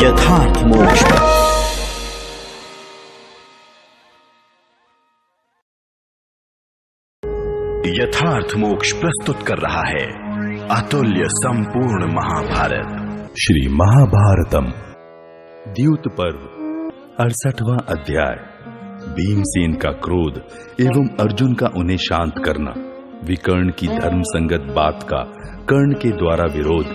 यथार्थ मोक्ष। यथार्थ मोक्ष प्रस्तुत कर रहा है अतुल्य संपूर्ण महाभारत श्री महाभारतम द्यूत पर्व 68वां अध्याय। भीमसेन का क्रोध एवं अर्जुन का उन्हें शांत करना, विकर्ण की धर्म संगत बात का कर्ण के द्वारा विरोध,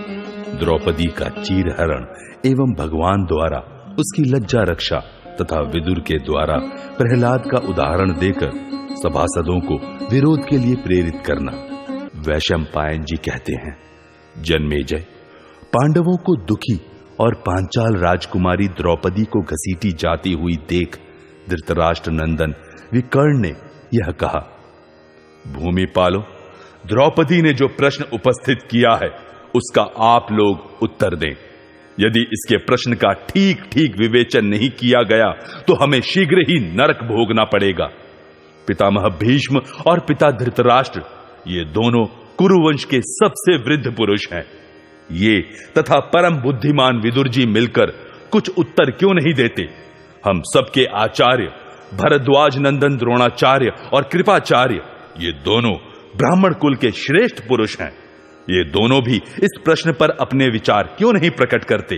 द्रौपदी का चीरहरण एवं भगवान द्वारा उसकी लज्जा रक्षा तथा विदुर के द्वारा प्रहलाद का उदाहरण देकर सभासदों को विरोध के लिए प्रेरित करना। वैशंपायन जी कहते हैं, जन्मेजय, पांडवों को दुखी और पांचाल राजकुमारी द्रौपदी को घसीटी जाती हुई देख धृतराष्ट्र नंदन विकर्ण ने यह कहा, भूमिपालो, द्रौपदी ने जो प्रश्न उपस्थित किया है उसका आप लोग उत्तर दें। यदि इसके प्रश्न का ठीक ठीक विवेचन नहीं किया गया तो हमें शीघ्र ही नरक भोगना पड़ेगा। पितामह भीष्म और पिता धृतराष्ट्र, ये दोनों कुरुवंश के सबसे वृद्ध पुरुष हैं। ये तथा परम बुद्धिमान विदुर जी मिलकर कुछ उत्तर क्यों नहीं देते? हम सबके आचार्य भरद्वाज नंदन द्रोणाचार्य और कृपाचार्य, ये दोनों ब्राह्मण कुल के श्रेष्ठ पुरुष हैं। ये दोनों भी इस प्रश्न पर अपने विचार क्यों नहीं प्रकट करते?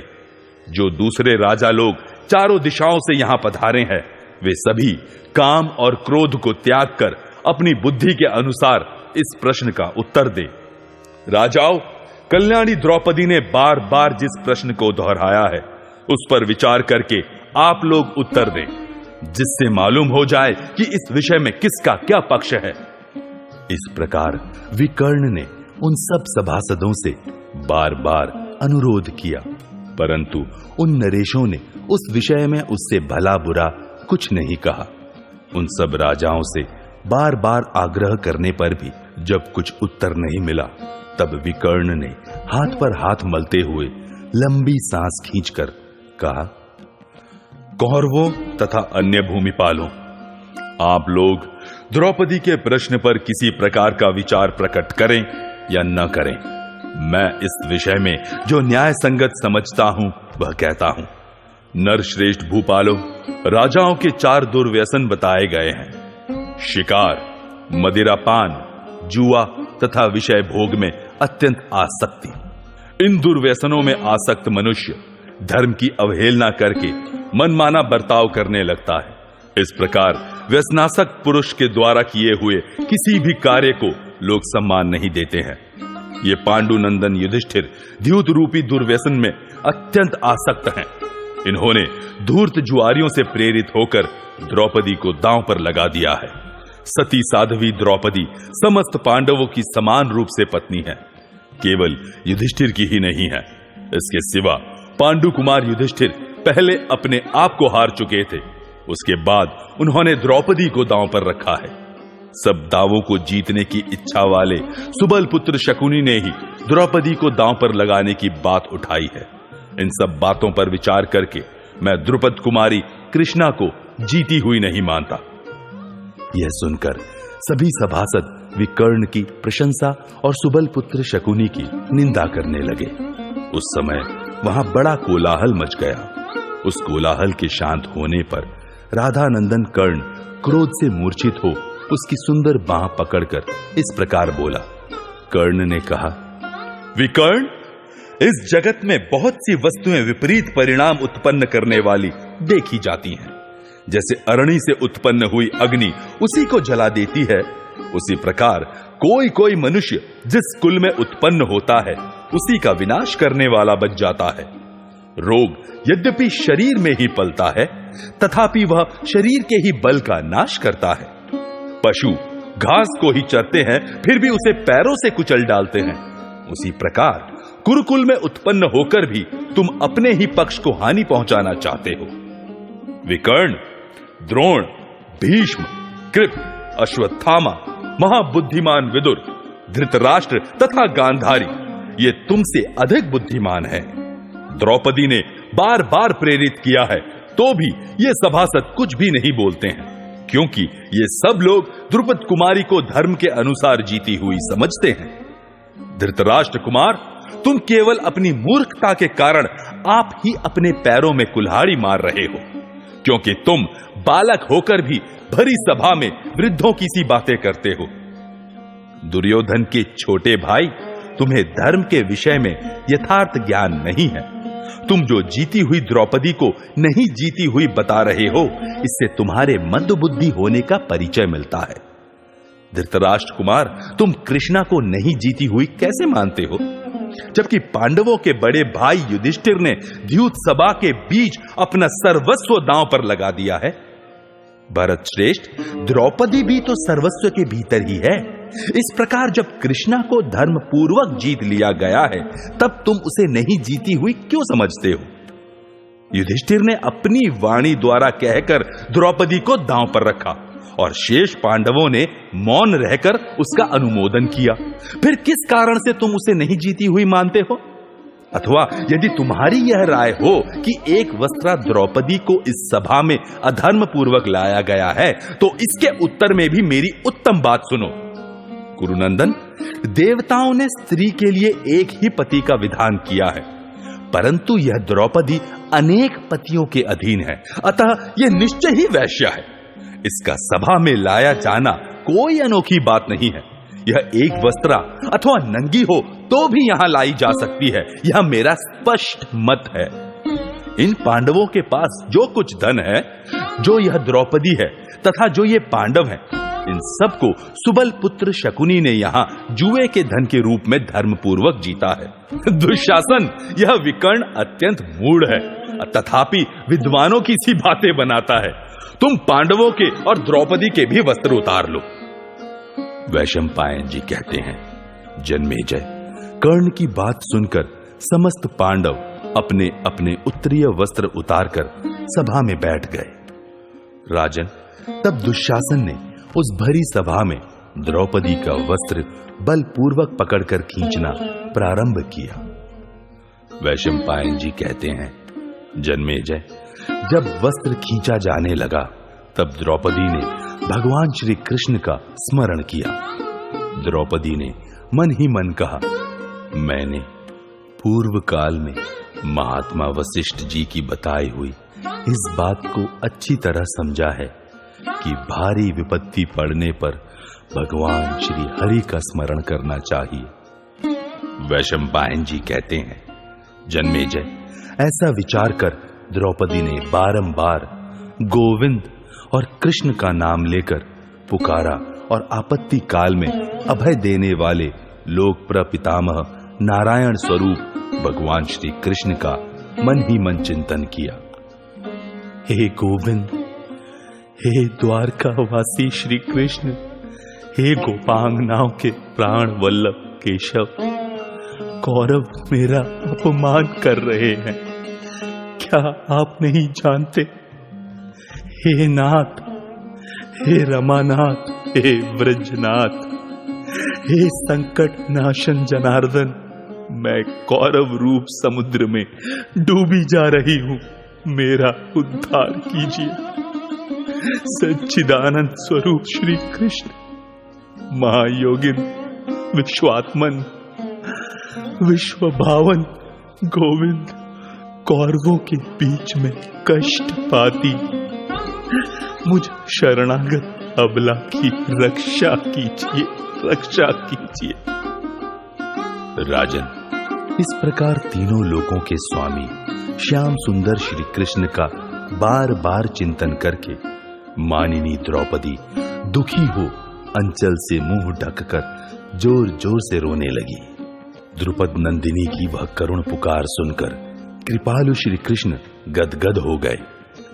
जो दूसरे राजा लोग चारों दिशाओं से यहां पधारे हैं, वे सभी काम और क्रोध को त्याग कर अपनी बुद्धि के अनुसार इस प्रश्न का उत्तर दे। राजाओं, कल्याणी द्रौपदी ने बार बार जिस प्रश्न को दोहराया है उस पर विचार करके आप लोग उत्तर दें, जिससे मालूम हो जाए कि इस विषय में किसका क्या पक्ष है। इस प्रकार विकर्ण ने उन सब सभासदों से बार बार अनुरोध किया, परंतु उन नरेशों ने उस विषय में उससे भला बुरा कुछ नहीं कहा। उन सब राजाओं से बार बार आग्रह करने पर भी जब कुछ उत्तर नहीं मिला, तब विकर्ण ने हाथ पर हाथ मलते हुए लंबी सांस खींचकर कहा, कौरवों तथा अन्य भूमिपालों, आप लोग द्रौपदी के प्रश्न पर किसी प्रकार का विचार प्रकट करें या न करें, मैं इस विषय में जो न्याय संगत समझता हूं वह कहता हूं। नरश्रेष्ठ भूपालों, राजाओं के 4 दुर्व्यसन बताए गए हैं। शिकार, मदिरापान, जुआ तथा विषय भोग में अत्यंत आसक्ति। इन दुर्व्यसनों में आसक्त मनुष्य धर्म की अवहेलना करके मनमाना बर्ताव करने लगता है। इस प्रकार व्यसनासक्त पुरुष के द्वारा किए हुए किसी भी कार्य को लोग सम्मान नहीं देते हैं। ये पांडुनंदन युधिष्ठिर द्यूत रूपी दुर्व्यसन में अत्यंत आसक्त हैं। इन्होंने धूर्त जुआरियों से प्रेरित होकर द्रौपदी को दांव पर लगा दिया है। सती साध्वी द्रौपदी समस्त पांडवों की समान रूप से पत्नी है, केवल युधिष्ठिर की ही नहीं है। इसके सिवा पांडु कुमार युधिष्ठिर पहले अपने आप को हार चुके थे, उसके बाद उन्होंने द्रौपदी को दांव पर रखा है। सब दावों को जीतने की इच्छा वाले सुबल पुत्र शकुनी ने ही द्रौपदी को दांव पर लगाने की बात उठाई है। इन सब बातों पर विचार करके मैं द्रुपद कुमारी कृष्णा को जीती हुई नहीं मानता। यह सुनकर सभी सभासद विकर्ण की प्रशंसा और सुबल पुत्र शकुनी की निंदा करने लगे। उस समय वहां बड़ा कोलाहल मच गया। उस कोलाहल के शांत होने पर राधानंदन कर्ण क्रोध से मूर्छित हो उसकी सुंदर बांह पकड़कर इस प्रकार बोला। कर्ण ने कहा, विकर्ण, इस जगत में बहुत सी वस्तुएं विपरीत परिणाम उत्पन्न करने वाली देखी जाती हैं। जैसे अरणी से उत्पन्न हुई अग्नि उसी को जला देती है, उसी प्रकार कोई कोई मनुष्य जिस कुल में उत्पन्न होता है उसी का विनाश करने वाला बन जाता है। रोग यद्यपि शरीर में ही पलता है, तथापि वह शरीर के ही बल का नाश करता है। पशु घास को ही चरते हैं फिर भी उसे पैरों से कुचल डालते हैं, उसी प्रकार कुरुकुल में उत्पन्न होकर भी तुम अपने ही पक्ष को हानि पहुंचाना चाहते हो। विकर्ण, द्रोण, भीष्म, कृप, अश्वत्थामा, महाबुद्धिमान विदुर, धृतराष्ट्र तथा गांधारी ये तुमसे अधिक बुद्धिमान हैं। द्रौपदी ने बार बार प्रेरित किया है तो भी ये सभासद कुछ भी नहीं बोलते हैं, क्योंकि ये सब लोग द्रुपद कुमारी को धर्म के अनुसार जीती हुई समझते हैं। धृतराष्ट्र कुमार, तुम केवल अपनी मूर्खता के कारण आप ही अपने पैरों में कुल्हाड़ी मार रहे हो, क्योंकि तुम बालक होकर भी भरी सभा में वृद्धों की सी बातें करते हो। दुर्योधन के छोटे भाई, तुम्हें धर्म के विषय में यथार्थ ज्ञान नहीं है। तुम जो जीती हुई द्रौपदी को नहीं जीती हुई बता रहे हो, इससे तुम्हारे मंदबुद्धि होने का परिचय मिलता है। धृतराष्ट्र कुमार, तुम कृष्णा को नहीं जीती हुई कैसे मानते हो, जबकि पांडवों के बड़े भाई युधिष्ठिर ने द्यूत सभा के बीच अपना सर्वस्व दांव पर लगा दिया है। भरत श्रेष्ठ, द्रौपदी भी तो सर्वस्व के भीतर ही है। इस प्रकार जब कृष्णा को धर्म पूर्वक जीत लिया गया है, तब तुम उसे नहीं जीती हुई क्यों समझते हो? युधिष्ठिर ने अपनी वाणी द्वारा कहकर द्रौपदी को दांव पर रखा और शेष पांडवों ने मौन रहकर उसका अनुमोदन किया। फिर किस कारण से तुम उसे नहीं जीती हुई मानते हो? अथवा यदि तुम्हारी यह राय हो कि एक वस्त्रा द्रौपदी को इस सभा में अधर्म पूर्वक लाया गया है, तो इसके उत्तर में भी मेरी उत्तम बात सुनो। कुरुनंदन, देवताओं ने स्त्री के लिए एक ही पति का विधान किया है, परंतु यह द्रौपदी अनेक पतियों के अधीन है, अतः यह निश्चय ही वैश्य है। इसका सभा में लाया जाना कोई अनोखी बात नहीं है। यह एक वस्त्रा अथवा नंगी हो तो भी यहां लाई जा सकती है, यह मेरा स्पष्ट मत है। इन पांडवों के पास जो कुछ धन है, जो यह द्रौपदी है तथा जो ये पांडव हैं, इन सबको सुबल पुत्र शकुनी ने यहां जुए के धन के रूप में धर्मपूर्वक जीता है। दुशासन, यह विकर्ण अत्यंत मूढ़ है, तथापि विद्वानों की सी बातें बनाता है। तुम पांडवों के और द्रौपदी के भी वस्त्र उतार लो। वैशंपायन जी कहते हैं, जन्मेजय, कर्ण की बात सुनकर समस्त पांडव अपने अपने उत्तरीय वस्त्र उतारकर सभा में बैठ गए। राजन, तब दुशासन ने उस भरी सभा में द्रौपदी का वस्त्र बलपूर्वक पकड़कर खींचना प्रारंभ किया। वैशंपायन जी कहते हैं, जन्मेजय, जब वस्त्र खींचा जाने लगा, तब द्रौपदी ने भगवान श्री कृष्ण का स्मरण किया। द्रौपदी ने मन ही मन कहा, मैंने पूर्व काल में महात्मा वशिष्ठ जी की बताई हुई इस बात को अच्छी तरह समझा है कि भारी विपत्ति पड़ने पर भगवान श्री हरि का स्मरण करना चाहिए। वैशंपायन जी कहते हैं, जन्मेजय, ऐसा विचार कर द्रौपदी ने बारंबार गोविंद और कृष्ण का नाम लेकर पुकारा और आपत्ति काल में अभय देने वाले लोक प्रपितामह नारायण स्वरूप भगवान श्री कृष्ण का मन ही मन चिंतन किया। हे गोविंद, हे द्वारकावासी श्री कृष्ण, हे गोपांगनाओं के प्राण वल्लभ केशव, कौरव मेरा अपमान कर रहे हैं, क्या आप नहीं जानते? हे नाथ, हे रमानाथ, हे व्रजनाथ, हे संकट नाशन जनार्दन, मैं कौरव रूप समुद्र में डूबी जा रही हूं, मेरा उद्धार कीजिए। सच्चिदानंद स्वरूप श्री कृष्ण, महायोगिन, विश्वात्मन, विश्व भावन गोविंद, कौरवों के बीच में कष्ट पाती मुझ शरणागत अबला की रक्षा कीजिए, रक्षा कीजिए। राजन, इस प्रकार तीनों लोकों के स्वामी श्याम सुंदर श्री कृष्ण का बार बार चिंतन करके मानिनी द्रौपदी दुखी हो अंचल से मुंह ढककर जोर जोर से रोने लगी। द्रुपद नंदिनी की वह करुण पुकार सुनकर कृपालु श्री कृष्ण गदगद हो गए।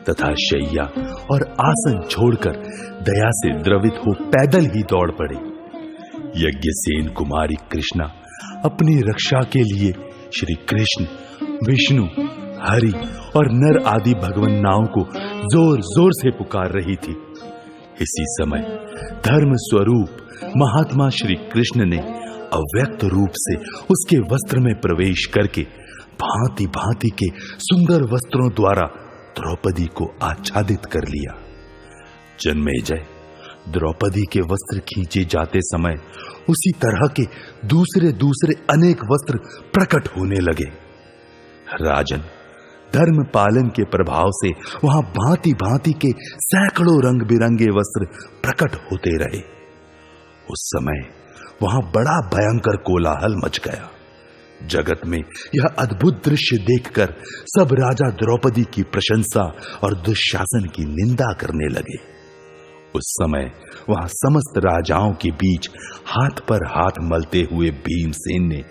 तथा शैया और आसन छोड़कर दया से द्रवित हो पैदल ही दौड़ पड़े। यज्ञसेन कुमारी कृष्णा अपनी रक्षा के लिए श्री कृष्ण, विष्णु, हरि और नर आदि भगवन्नाओं को जोर जोर से पुकार रही थी। इसी समय धर्म स्वरूप महात्मा श्री कृष्ण ने अव्यक्त रूप से उसके वस्त्र में प्रवेश करके भांति भांति के सुंदर वस्त्रों द्वारा द्रौपदी को आच्छादित कर लिया। जन्मेजय, द्रौपदी के वस्त्र खींचे जाते समय उसी तरह के दूसरे दूसरे अनेक वस्त्र प्रकट होने लगे। राजन, धर्म पालन के प्रभाव से वहां भांति भांति के सैकड़ों रंग बिरंगे वस्त्र प्रकट होते रहे। उस समय वहां बड़ा भयंकर कोलाहल मच गया। जगत में यह अद्भुत दृश्य देखकर सब राजा द्रौपदी की प्रशंसा और दुशासन की निंदा करने लगे। उस समय वहां समस्त राजाओं के बीच हाथ पर हाथ मलते हुए भीमसेन ने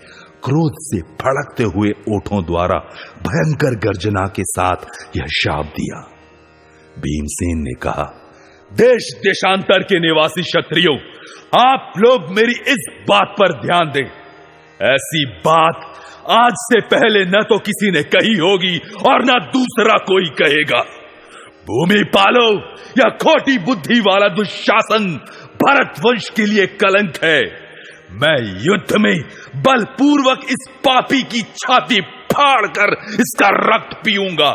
क्रोध से भड़कते हुए ओठों द्वारा भयंकर गर्जना के साथ यह शाप दिया। भीमसेन ने कहा, देश देशांतर के निवासी क्षत्रियों, आप लोग मेरी इस बात पर ध्यान दें। ऐसी बात आज से पहले न तो किसी ने कही होगी और न दूसरा कोई कहेगा। भूमि पालो या खोटी बुद्धि वाला दुशासन भरत वंश के लिए कलंक है। मैं युद्ध में बलपूर्वक इस पापी की छाती फाड़कर इसका रक्त पीऊंगा।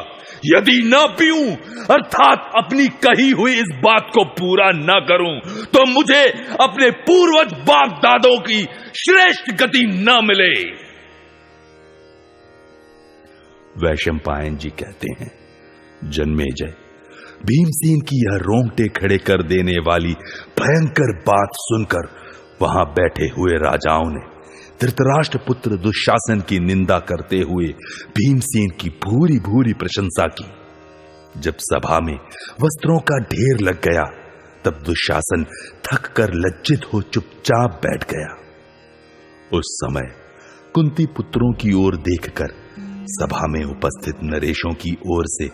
यदि न पीऊं अर्थात अपनी कही हुई इस बात को पूरा न करूं तो मुझे अपने पूर्वज बाप दादों की श्रेष्ठ गति न मिले। वैशंपायन जी कहते हैं, जन्मेजय, भीमसेन की यह रोंगटे खड़े कर देने वाली भयंकर बात सुनकर वहां बैठे हुए राजाओं ने धृतराष्ट्र पुत्र दुशासन की निंदा करते हुए भीमसेन की भूरी भूरी प्रशंसा की। जब सभा में वस्त्रों का ढेर लग गया तब दुशासन थक कर लज्जित हो चुपचाप बैठ गया। उस समय कुंती पुत्रों की ओर देखकर सभा में उपस्थित नरेशों की ओर से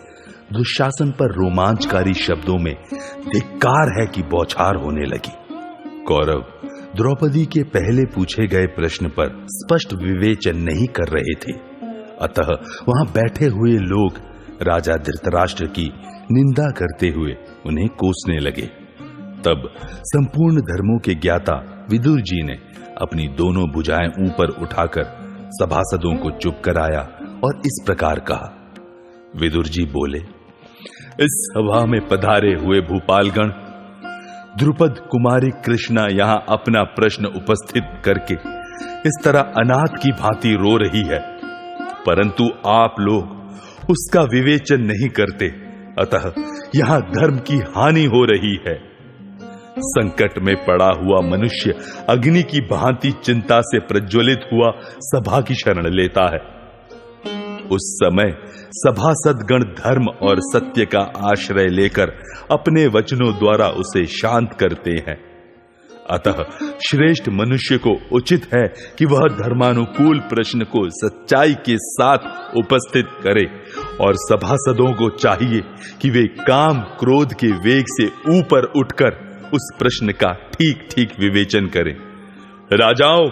दुशासन पर रोमांचकारी शब्दों में धिक्कार है कि बौछार होने लगी। कौरव द्रौपदी के पहले पूछे गए प्रश्न पर स्पष्ट विवेचन नहीं कर रहे थे, अतः वहां बैठे हुए लोग राजा धृतराष्ट्र की निंदा करते हुए उन्हें कोसने लगे। तब संपूर्ण धर्मों के ज्ञाता विदुर जी ने अपनी दोनों भुजाएं ऊपर उठाकर सभासदों को चुप कराया और इस प्रकार कहा। विदुर जी बोले, इस सभा में पधारे हुए भूपालगण, द्रुपद कुमारी कृष्णा यहां अपना प्रश्न उपस्थित करके इस तरह अनाथ की भांति रो रही है, परंतु आप लोग उसका विवेचन नहीं करते, अतः यहां धर्म की हानि हो रही है। संकट में पड़ा हुआ मनुष्य अग्नि की भांति चिंता से प्रज्वलित हुआ सभा की शरण लेता है। उस समय सभासदगण धर्म और सत्य का आश्रय लेकर अपने वचनों द्वारा उसे शांत करते हैं। अतः श्रेष्ठ मनुष्य को उचित है कि वह धर्मानुकूल प्रश्न को सच्चाई के साथ उपस्थित करे और सभासदों को चाहिए कि वे काम क्रोध के वेग से ऊपर उठकर उस प्रश्न का ठीक ठीक विवेचन करें। राजाओं,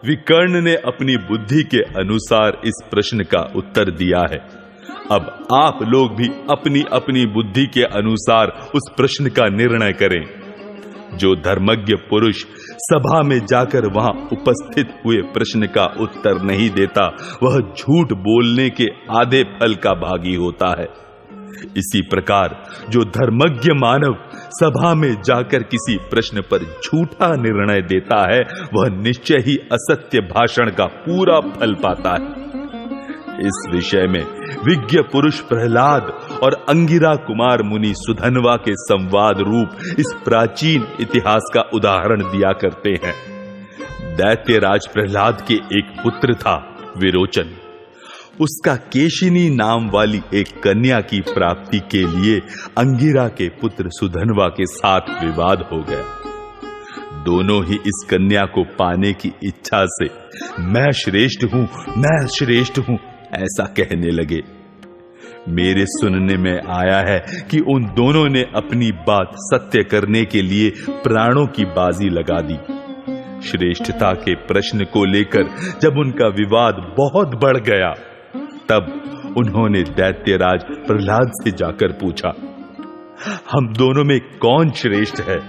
विकर्ण ने अपनी बुद्धि के अनुसार इस प्रश्न का उत्तर दिया है। अब आप लोग भी अपनी अपनी बुद्धि के अनुसार उस प्रश्न का निर्णय करें। जो धर्मज्ञ पुरुष सभा में जाकर वहां उपस्थित हुए प्रश्न का उत्तर नहीं देता, वह झूठ बोलने के आधे फल का भागी होता है। इसी प्रकार जो धर्मज्ञ मानव सभा में जाकर किसी प्रश्न पर झूठा निर्णय देता है, वह निश्चय ही असत्य भाषण का पूरा फल पाता है। इस विषय में विज्ञ पुरुष प्रहलाद और अंगिरा कुमार मुनि सुधनवा के संवाद रूप इस प्राचीन इतिहास का उदाहरण दिया करते हैं। दैत्यराज प्रहलाद के एक पुत्र था विरोचन। उसका केशिनी नाम वाली एक कन्या की प्राप्ति के लिए अंगिरा के पुत्र सुधनवा के साथ विवाद हो गया। दोनों ही इस कन्या को पाने की इच्छा से मैं श्रेष्ठ हूं, मैं श्रेष्ठ हूं ऐसा कहने लगे। मेरे सुनने में आया है कि उन दोनों ने अपनी बात सत्य करने के लिए प्राणों की बाजी लगा दी। श्रेष्ठता के प्रश्न को लेकर जब उनका विवाद बहुत बढ़ गया, तब उन्होंने दैत्यराज प्रहलाद से जाकर पूछा, हम दोनों में कौन श्रेष्ठ है?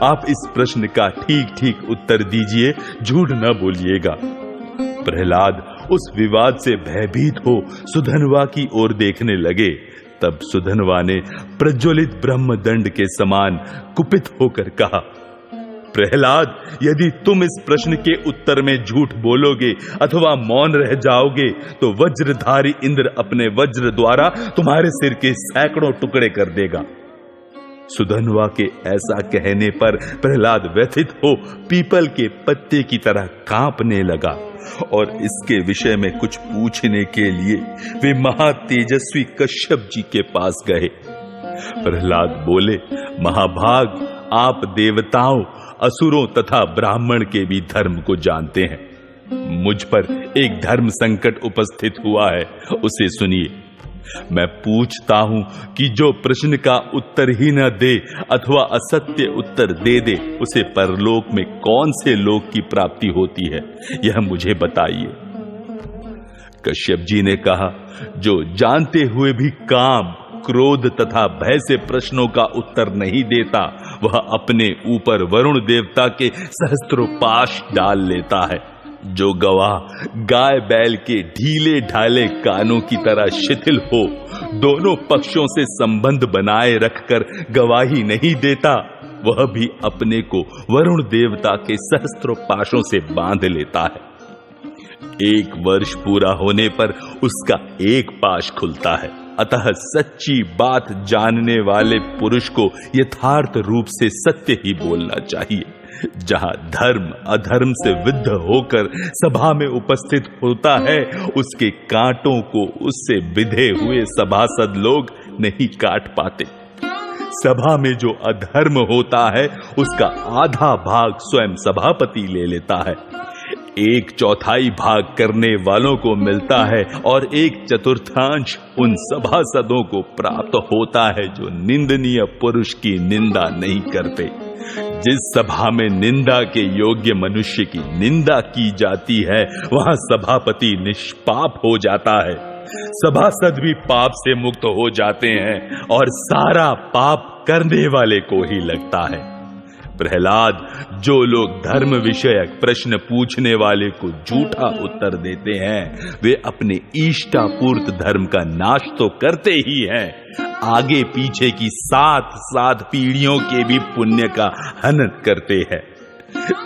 आप इस प्रश्न का ठीक ठीक उत्तर दीजिए, झूठ न बोलिएगा। प्रहलाद उस विवाद से भयभीत हो सुधन्वा की ओर देखने लगे। तब सुधन्वा ने प्रज्वलित ब्रह्मदंड के समान कुपित होकर कहा, प्रहलाद, यदि तुम इस प्रश्न के उत्तर में झूठ बोलोगे अथवा मौन रह जाओगे तो वज्रधारी इंद्र अपने वज्र द्वारा तुम्हारे सिर के सैकड़ों टुकड़े कर देगा। सुधन्वा के ऐसा कहने पर प्रहलाद व्यथित हो पीपल के पत्ते की तरह कांपने लगा और इसके विषय में कुछ पूछने के लिए वे महातेजस्वी कश्यप जी के पास गए। प्रहलाद बोले, महाभाग, आप देवताओं, असुरों तथा ब्राह्मण के भी धर्म को जानते हैं। मुझ पर एक धर्म संकट उपस्थित हुआ है, उसे सुनिए। मैं पूछता हूं कि जो प्रश्न का उत्तर ही न दे अथवा असत्य उत्तर दे दे, उसे परलोक में कौन से लोक की प्राप्ति होती है, यह मुझे बताइए। कश्यप जी ने कहा, जो जानते हुए भी काम, क्रोध तथा भय से प्रश्नों का उत्तर नहीं देता, वह अपने ऊपर वरुण देवता के सहस्त्रोपाश डाल लेता है। जो गवाह गाय बैल के ढीले ढाले कानों की तरह शिथिल हो, दोनों पक्षों से संबंध बनाए रखकर गवाही नहीं देता, वह भी अपने को वरुण देवता के सहस्त्रोपाशों से बांध लेता है। 1 वर्ष पूरा होने पर उसका एक पाश खुलता है। अतः सच्ची बात जानने वाले पुरुष को यथार्थ रूप से सत्य ही बोलना चाहिए। जहां धर्म अधर्म से विद्ध होकर सभा में उपस्थित होता है, उसके कांटों को उससे विधे हुए सभासद लोग नहीं काट पाते। सभा में जो अधर्म होता है, उसका आधा भाग स्वयं सभापति ले लेता है। 1/4 भाग करने वालों को मिलता है और 1/4 उन सभासदों को प्राप्त होता है जो निंदनीय पुरुष की निंदा नहीं करते। जिस सभा में निंदा के योग्य मनुष्य की निंदा की जाती है, वहां सभापति निष्पाप हो जाता है, सभासद भी पाप से मुक्त हो जाते हैं और सारा पाप करने वाले को ही लगता है। प्रहलाद, जो लोग धर्म विषयक प्रश्न पूछने वाले को झूठा उत्तर देते हैं, वे अपने इष्टापूर्त धर्म का नाश तो करते ही हैं, आगे पीछे की 7 पीढ़ियों के भी पुण्य का हनन करते हैं।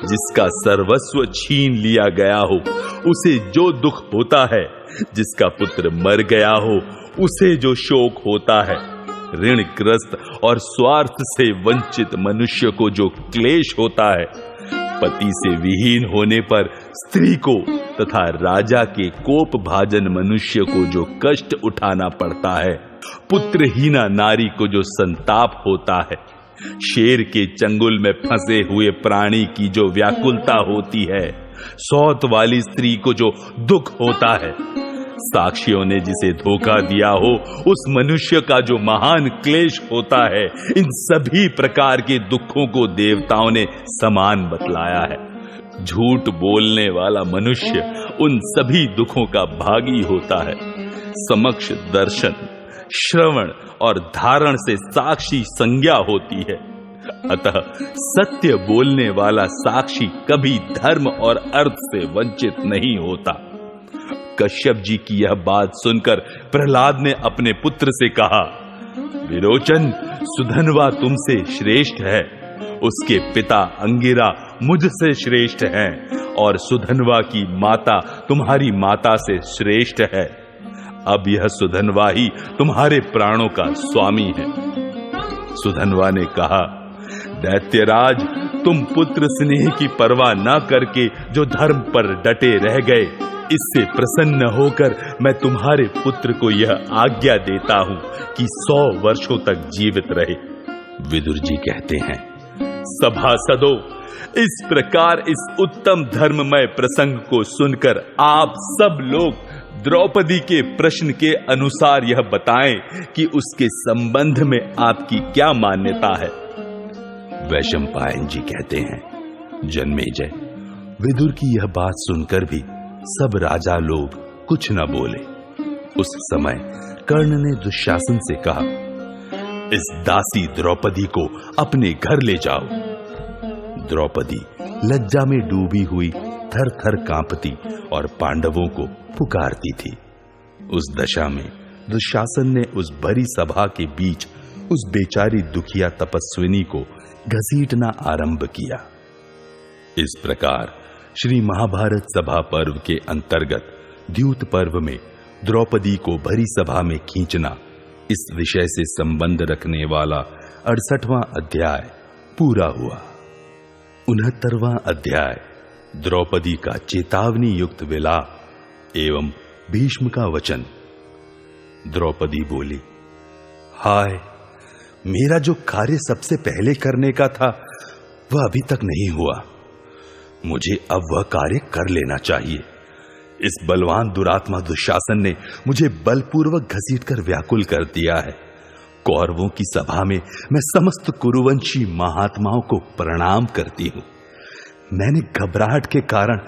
जिसका सर्वस्व छीन लिया गया हो, उसे जो दुख होता है, जिसका पुत्र मर गया हो, उसे जो शोक होता है, ऋणग्रस्त और स्वार्थ से वंचित मनुष्य को जो क्लेश होता है, पति से विहीन होने पर स्त्री को तथा राजा के कोप भाजन मनुष्य को जो कष्ट उठाना पड़ता है, पुत्रहीना नारी को जो संताप होता है, शेर के चंगुल में फंसे हुए प्राणी की जो व्याकुलता होती है, सौत वाली स्त्री को जो दुख होता है, साक्षियों ने जिसे धोखा दिया हो, उस मनुष्य का जो महान क्लेश होता है, इन सभी प्रकार के दुखों को देवताओं ने समान बतलाया है। झूठ बोलने वाला मनुष्य उन सभी दुखों का भागी होता है। समक्ष दर्शन, श्रवण और धारण से साक्षी संज्ञा होती है। अतः सत्य बोलने वाला साक्षी कभी धर्म और अर्थ से वंचित नहीं होता। कश्यप जी की यह बात सुनकर प्रहलाद ने अपने पुत्र से कहा, विरोचन, सुधन्वा तुमसे श्रेष्ठ है, उसके पिता अंगिरा मुझसे श्रेष्ठ हैं और सुधन्वा की माता तुम्हारी माता से श्रेष्ठ है। अब यह सुधन्वा ही तुम्हारे प्राणों का स्वामी है। सुधन्वा ने कहा, दैत्यराज, तुम पुत्र स्नेह की परवाह न करके जो धर्म पर डटे रह गए, इससे प्रसन्न होकर मैं तुम्हारे पुत्र को यह आज्ञा देता हूं कि 100 वर्षों तक जीवित रहे। विदुर जी कहते हैं, सभासदों, इस प्रकार इस उत्तम धर्ममय प्रसंग को सुनकर आप सब लोग द्रौपदी के प्रश्न के अनुसार यह बताएं कि उसके संबंध में आपकी क्या मान्यता है। वैशंपायन जी कहते हैं, जन्मेजय, विदुर की यह बात सुनकर भी सब राजा लोग कुछ न बोले। उस समय कर्ण ने दुशासन से कहा, इस दासी द्रौपदी को अपने घर ले जाओ। द्रौपदी लज्जा में डूबी हुई थर थर कांपती और पांडवों को पुकारती थी। उस दशा में दुशासन ने उस भरी सभा के बीच उस बेचारी दुखिया तपस्विनी को घसीटना आरंभ किया। इस प्रकार श्री महाभारत सभा पर्व के अंतर्गत द्यूत पर्व में द्रौपदी को भरी सभा में खींचना, इस विषय से संबंध रखने वाला 68वां अध्याय पूरा हुआ। 69वां अध्याय द्रौपदी का चेतावनी युक्त विलाप एवं भीष्म का वचन। द्रौपदी बोली, हाय, मेरा जो कार्य सबसे पहले करने का था वह अभी तक नहीं हुआ। मुझे अब वह कार्य कर लेना चाहिए। इस बलवान दुरात्मा दुशासन ने मुझे बलपूर्वक घसीटकर व्याकुल कर दिया है। कौरवों की सभा में मैं समस्त कुरुवंशी महात्माओं को प्रणाम करती हूं। मैंने घबराहट के कारण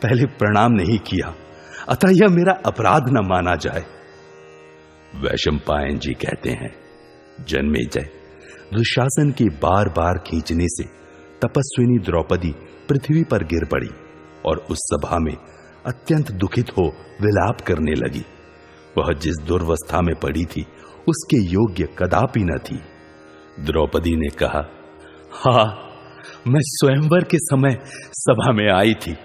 पहले प्रणाम नहीं किया, अतः यह मेरा अपराध न माना जाए। वैशंपायन जी कहते हैं, जन्मेजय, दुशासन के बार बार खींचने से तपस्विनी द्रौपदी पृथ्वी पर गिर पड़ी और उस सभा में अत्यंत दुखित हो विलाप करने लगी। वह जिस दुर्वस्था में पड़ी थी उसके योग्य कदापि न थी। द्रौपदी ने कहा, हाँ, मैं स्वयंवर के समय सभा में आई थी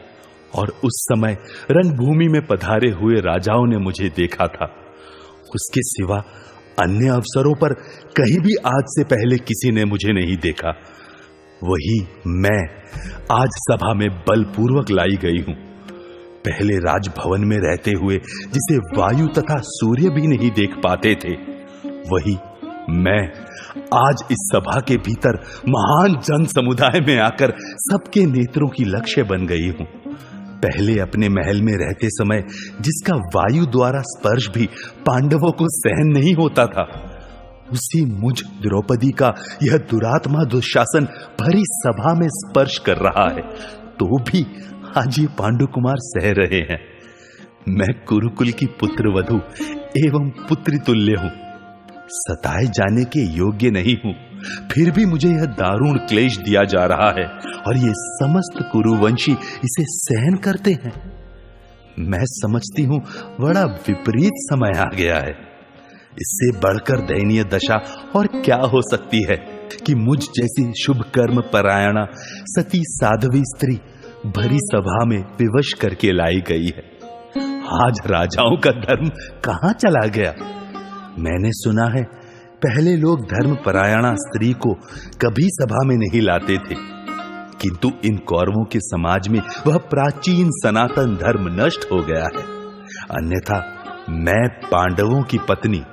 और उस समय रणभूमि में पधारे हुए राजाओं ने मुझे देखा था। उसके सिवा अन्य अवसरों पर कहीं भी आज से पहले किसी ने मुझे नहीं देखा। वही मैं आज सभा में बलपूर्वक लाई गई हूं। पहले राजभवन में रहते हुए जिसे वायु तथा सूर्य भी नहीं देख पाते थे, वही मैं आज इस सभा के भीतर महान जन समुदाय में आकर सबके नेत्रों की लक्ष्य बन गई हूं। पहले अपने महल में रहते समय जिसका वायु द्वारा स्पर्श भी पांडवों को सहन नहीं होता था, उसी मुझ द्रौपदी का यह दुरात्मा दुशासन भरी सभा में स्पर्श कर रहा है, तो भी आज ये पांडु कुमार सह रहे हैं। मैं कुरुकुल की पुत्र वधू एवं पुत्री तुल्य हूं, सताए जाने के योग्य नहीं हूं, फिर भी मुझे यह दारुण क्लेश दिया जा रहा है और ये समस्त कुरुवंशी इसे सहन करते हैं। मैं समझती हूं बड़ा विपरीत समय आ गया है। इससे बढ़कर दयनीय दशा और क्या हो सकती है कि मुझ जैसी शुभ कर्म परायणा सती साध्वी स्त्री भरी सभा में विवश करके लाई गई है। आज राजाओं का धर्म कहां चला गया? मैंने सुना है पहले लोग धर्म परायणा स्त्री को कभी सभा में नहीं लाते थे, किंतु इन कौरवों के समाज में वह प्राचीन सनातन धर्म नष्ट हो गया है। अन्यथा मैं पांडवों की पत्नी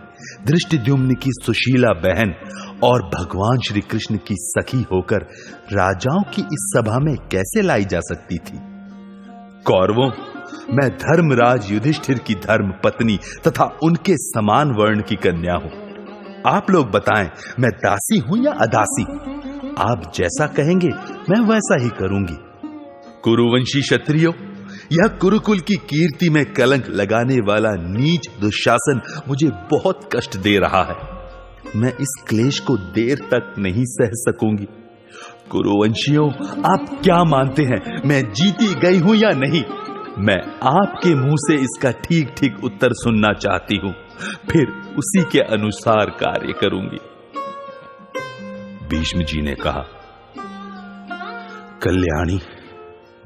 दृष्टिद्युम्न की सुशीला बहन और भगवान श्री कृष्ण की सखी होकर राजाओं की इस सभा में कैसे लाई जा सकती थी? कौरवों, मैं धर्मराज युधिष्ठिर की धर्म पत्नी तथा उनके समान वर्ण की कन्या हूं। आप लोग बताएं, मैं दासी हूं या अदासी? आप जैसा कहेंगे मैं वैसा ही करूंगी। कुरुवंशी क्षत्रियों, यह कुरुकुल की कीर्ति में कलंक लगाने वाला नीच दुशासन मुझे बहुत कष्ट दे रहा है। मैं इस क्लेश को देर तक नहीं सह सकूंगी। कुरुवंशियों, आप क्या मानते हैं, मैं जीती गई हूं या नहीं? मैं आपके मुंह से इसका ठीक ठीक उत्तर सुनना चाहती हूं, फिर उसी के अनुसार कार्य करूंगी। भीष्म जी ने कहा, कल्याणी,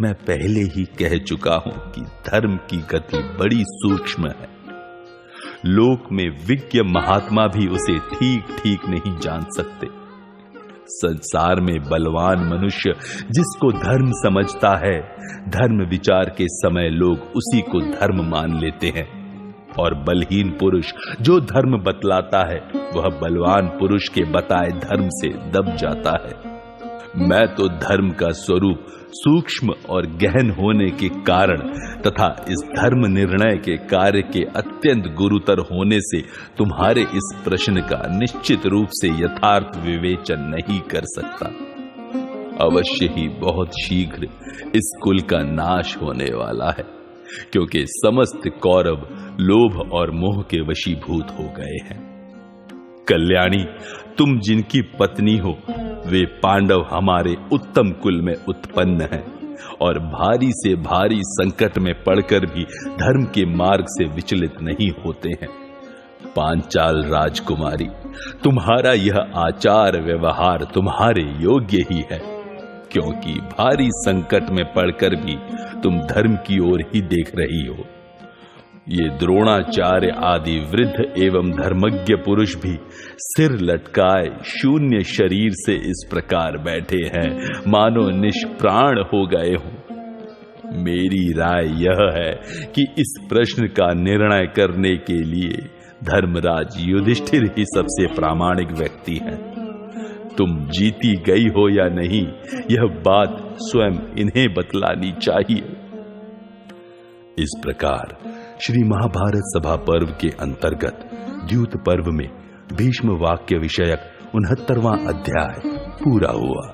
मैं पहले ही कह चुका हूं कि धर्म की गति बड़ी सूक्ष्म है। लोक में विज्ञ महात्मा भी उसे ठीक ठीक नहीं जान सकते। संसार में बलवान मनुष्य जिसको धर्म समझता है, धर्म विचार के समय लोग उसी को धर्म मान लेते हैं, और बलहीन पुरुष जो धर्म बतलाता है वह बलवान पुरुष के बताए धर्म से दब जाता है। मैं तो धर्म का स्वरूप सूक्ष्म और गहन होने के कारण तथा इस धर्म निर्णय के कार्य के अत्यंत गुरुतर होने से तुम्हारे इस प्रश्न का निश्चित रूप से यथार्थ विवेचन नहीं कर सकता। अवश्य ही बहुत शीघ्र इस कुल का नाश होने वाला है, क्योंकि समस्त कौरव लोभ और मोह के वशीभूत हो गए हैं। कल्याणी, तुम जिनकी पत्नी हो, वे पांडव हमारे उत्तम कुल में उत्पन्न हैं और भारी से भारी संकट में पड़कर भी धर्म के मार्ग से विचलित नहीं होते हैं। पांचाल राजकुमारी, तुम्हारा यह आचार व्यवहार तुम्हारे योग्य ही है, क्योंकि भारी संकट में पड़कर भी तुम धर्म की ओर ही देख रही हो। ये द्रोणाचार्य आदि वृद्ध एवं धर्मज्ञ पुरुष भी सिर लटकाए शून्य शरीर से इस प्रकार बैठे हैं मानो निष्प्राण हो गए हों। मेरी राय यह है कि इस प्रश्न का निर्णय करने के लिए धर्मराज युधिष्ठिर ही सबसे प्रामाणिक व्यक्ति हैं। तुम जीती गई हो या नहीं, यह बात स्वयं इन्हें बतलानी चाहिए। इस प्रकार श्री महाभारत सभा पर्व के अंतर्गत द्यूत पर्व में भीष्म वाक्य विषयक 69वां अध्याय पूरा हुआ।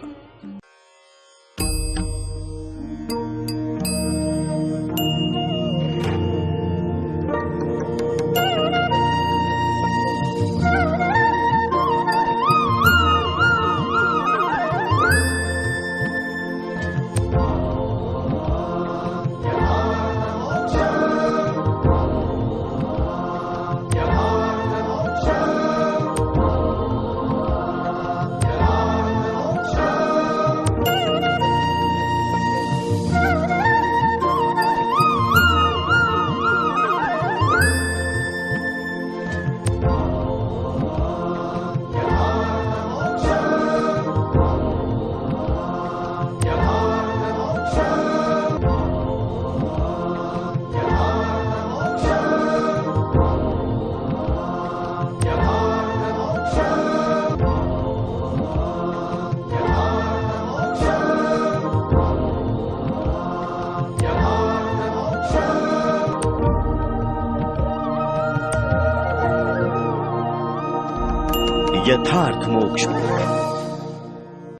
यथार्थ मोक्ष।